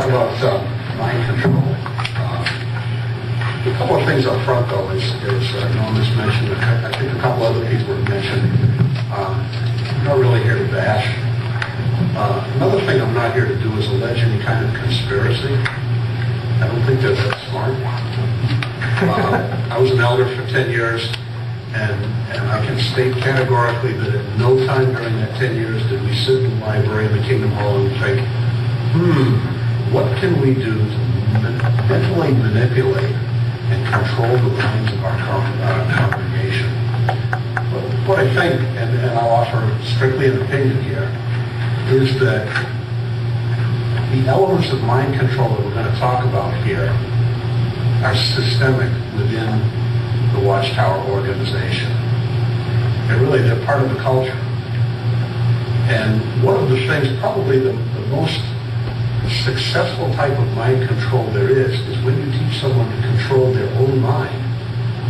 talk about mind control. A couple of things up front, though, is Norman's mentioned, I think a couple other people have mentioned. I'm not really here to bash. Another thing I'm not here to do is allege any kind of conspiracy. I don't think they're that smart. I was an elder for 10 years, and I can state categorically that at no time during that 10 years did we sit in the library in the Kingdom Hall and think, what can we do to mentally manipulate and control the minds of our congregation? What I think, and I'll offer strictly an opinion here, is that the elements of mind control that we're going to talk about here are systemic within the Watchtower organization. They're part of the culture. And one of the things, probably the most successful type of mind control there is when you teach someone to control their own mind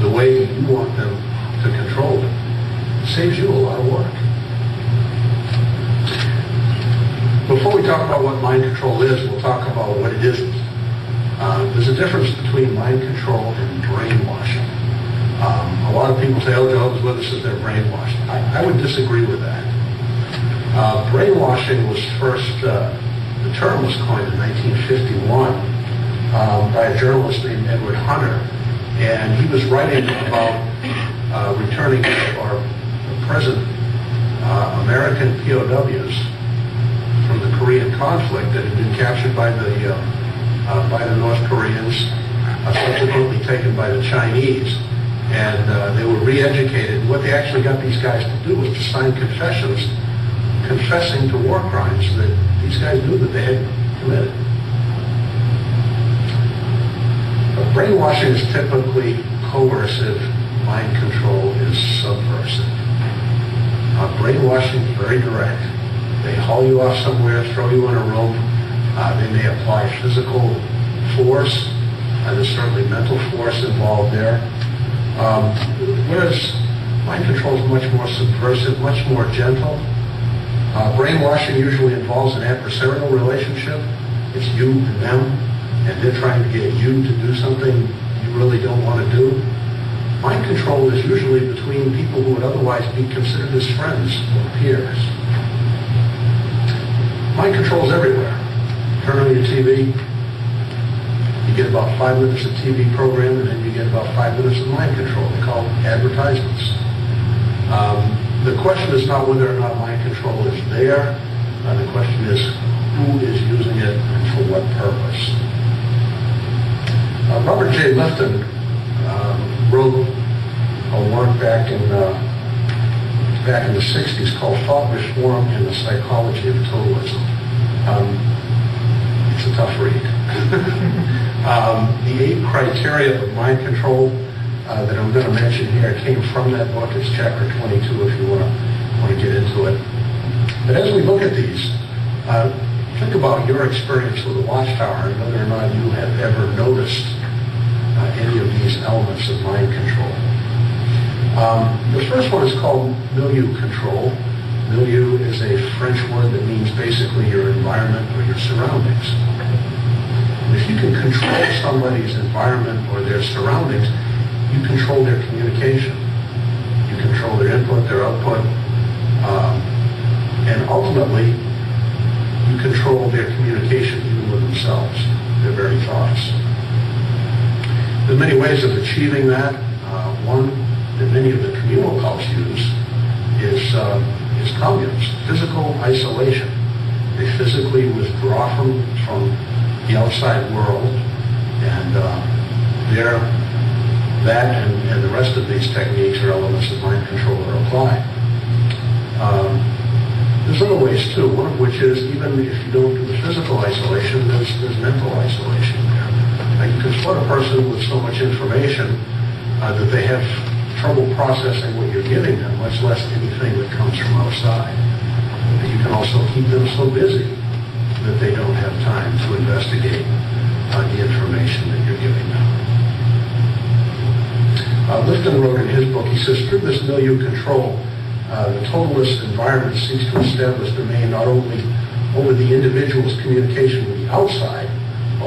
the way you want them to control it. It saves you a lot of work. Before we talk about what mind control is, we'll talk about what it isn't. There's a difference between mind control and brainwashing. A lot of people say, oh, Jehovah's Witnesses, they're brainwashed. I would disagree with that. Brainwashing was first, the term was coined in 1951 by a journalist named Edward Hunter, and he was writing about returning or present American POWs from the Korean conflict that had been captured by the North Koreans, subsequently taken by the Chinese, and they were re-educated. What they actually got these guys to do was to sign confessions confessing to war crimes that these guys knew that they had committed. But brainwashing is typically coercive. Mind control is subversive. Brainwashing is very direct. They haul you off somewhere, throw you in a room. They may apply physical force. There's certainly mental force involved there. Whereas mind control is much more subversive, much more gentle. Brainwashing usually involves an adversarial relationship. It's you and them, and they're trying to get you to do something you really don't want to do. Mind control is usually between people who would otherwise be considered as friends or peers. Mind control is everywhere. Turn on your TV, you get about 5 minutes of TV program, and then you get about 5 minutes of mind control. They call it advertisements. The question is not whether or not mind control is there. The question is who is using it and for what purpose. Robert J. Lifton wrote a work back in the 60s called Thought Reform and the Psychology of Totalism. It's a tough read. The 8 criteria of mind control that I'm going to mention here came from that book. It's chapter 22 if you want to get into it. But as we look at these, think about your experience with the Watchtower and whether or not you have ever noticed any of these elements of mind control. The first one is called milieu control. Milieu is a French word that means basically your environment or your surroundings. And if you can control somebody's environment or their surroundings, you control their communication. You control their input, their output, and ultimately, you control their communication even with themselves, their very thoughts. There are many ways of achieving that. One that many of the communal cults use is communes, physical isolation. They physically withdraw from the outside world, and that and the rest of these techniques or elements of mind control are applied. There's other ways too, one of which is even if you don't do the physical isolation, there's mental isolation there. You can flood a person with so much information that they have trouble processing what you're giving them, much less anything that comes from outside. You can also keep them so busy that they don't have time to investigate the information that you're giving them. Lifton wrote in his book, he says, through this milieu control, the totalist environment seeks to establish domain not only over the individual's communication with the outside,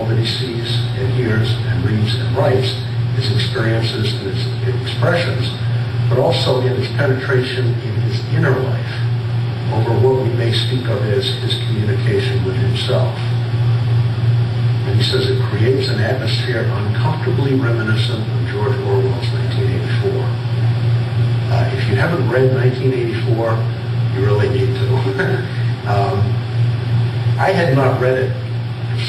all that he sees and hears and reads and writes, his experiences and his expressions, but also in his penetration in his inner life, over what we may speak of as his communication with himself. And he says it creates an atmosphere uncomfortably reminiscent of George Orwell's 1984. If you haven't read 1984, you really need to. I had not read it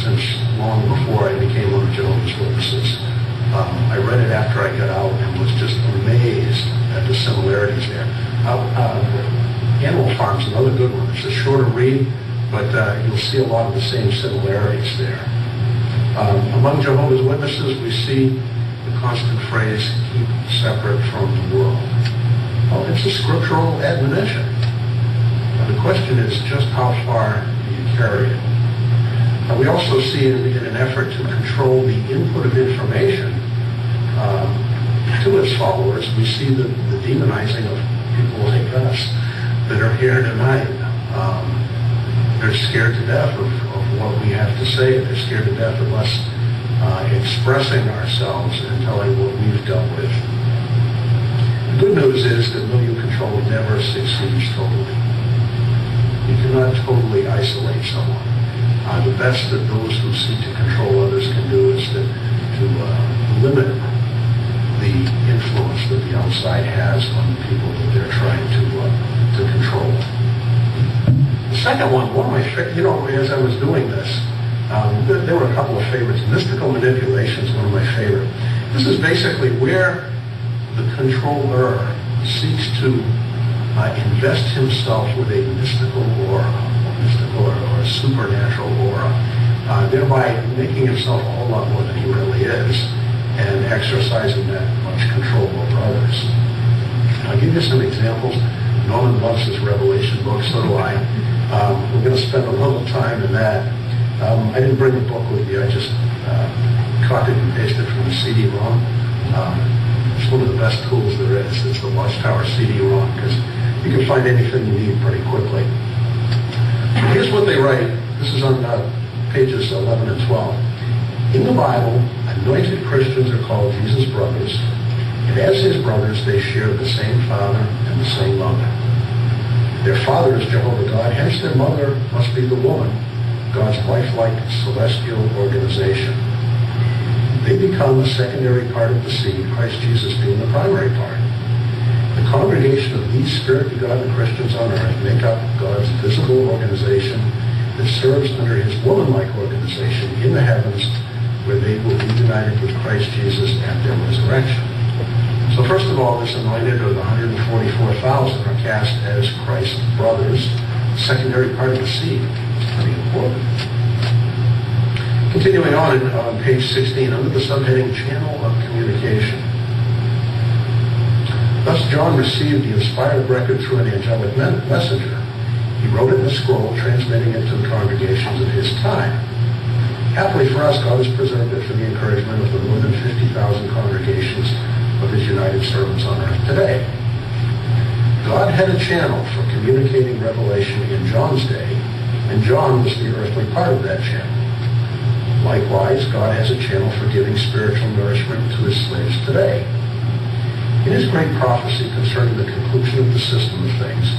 since long before I became one of Jehovah's Witnesses. I read it after I got out and was just amazed at the similarities there. Animal Farm's another good one. It's a shorter read, but you'll see a lot of the same similarities there. Among Jehovah's Witnesses, we see the constant phrase, keep separate from the world. Well, it's a scriptural admonition. Now, the question is just how far do you carry it? We also see in an effort to control the input of information to its followers, we see the demonizing of people like us that are here tonight. They're scared to death of what we have to say. They're scared to death of us expressing ourselves and telling what we've dealt with. The good news is that milieu control never succeeds totally. You cannot totally isolate someone. The best that those who seek to control others can do is to limit the influence that the outside has on the people that they're trying to control. The second one of my favorites, as I was doing this, there were a couple of favorites. Mystical manipulation is one of my favorites. This is basically where the controller seeks to invest himself with a mystical aura, or a supernatural aura, thereby making himself a whole lot more than he really is, and exercising that much control over others. I'll give you some examples. Norman loves his Revelation book, so do I. We're going to spend a little time in that. I didn't bring the book with me. I just copied and pasted from the CD-ROM. It's one of the best tools there is. It's the Watchtower CD-ROM, because you can find anything you need pretty quickly. Here's what they write. This is on pages 11 and 12. In the Bible, anointed Christians are called Jesus' brothers, and as his brothers, they share the same Father and the same Mother. Their father is Jehovah God, hence their mother must be the woman, God's lifelike celestial organization. They become a secondary part of the seed, Christ Jesus being the primary part. The congregation of these Spirit-begotten Christians on earth make up God's visible organization that serves under his woman-like organization in the heavens, where they will be united with Christ Jesus at their resurrection. So first of all, this anointed, or the 144,000, are cast as Christ's brothers, secondary part of the seed. It's pretty important. Continuing on page 16, under the subheading Channel of Communication. Thus John received the inspired record through an angelic messenger. He wrote it in a scroll, transmitting it to the congregations of his time. Happily for us, God has preserved it for the encouragement of the more than 50,000 congregations of his united servants on earth today. God had a channel for communicating revelation in John's day, and John was the earthly part of that channel. Likewise, God has a channel for giving spiritual nourishment to his slaves today. In his great prophecy concerning the conclusion of the system of things,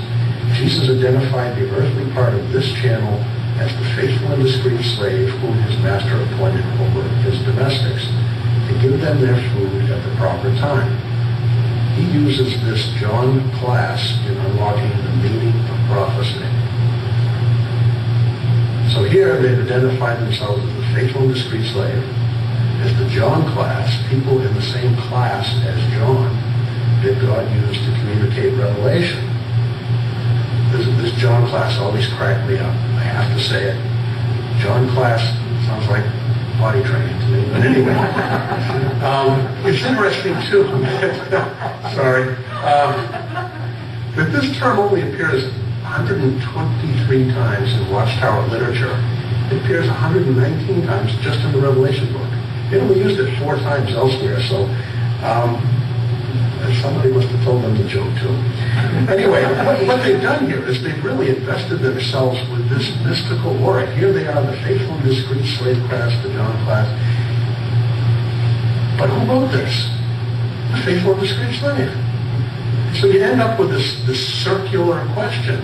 Jesus identified the earthly part of this channel as the faithful and discreet slave whom his master appointed over his domestics to give them their food at the proper time. He uses this John class in unlocking the meaning of prophecy. So here they've identified themselves as the faithful and discreet slave, as the John class, people in the same class as John that God used to communicate revelation. This John class always cracked me up. I have to say it. John class sounds like potty training to me, but anyway. It's interesting too, sorry, that this term only appears 123 times in Watchtower literature. It appears 119 times just in the Revelation book. They only used it 4 times elsewhere, so Somebody must have told them the joke too. Anyway, what they've done here is they've really invested themselves with this mystical aura. Here they are, the faithful and discreet slave class, the John class. But who wrote this? The faithful and discreet slave. So you end up with this circular question.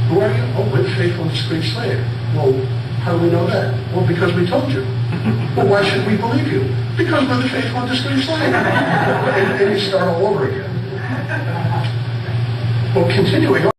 Who are you? Oh, we're the faithful and discreet slave. Well, how do we know that? Well, because we told you. Well, why should we believe you? Because we're the faithful and discreet slave. And you start all over again. Well, continuing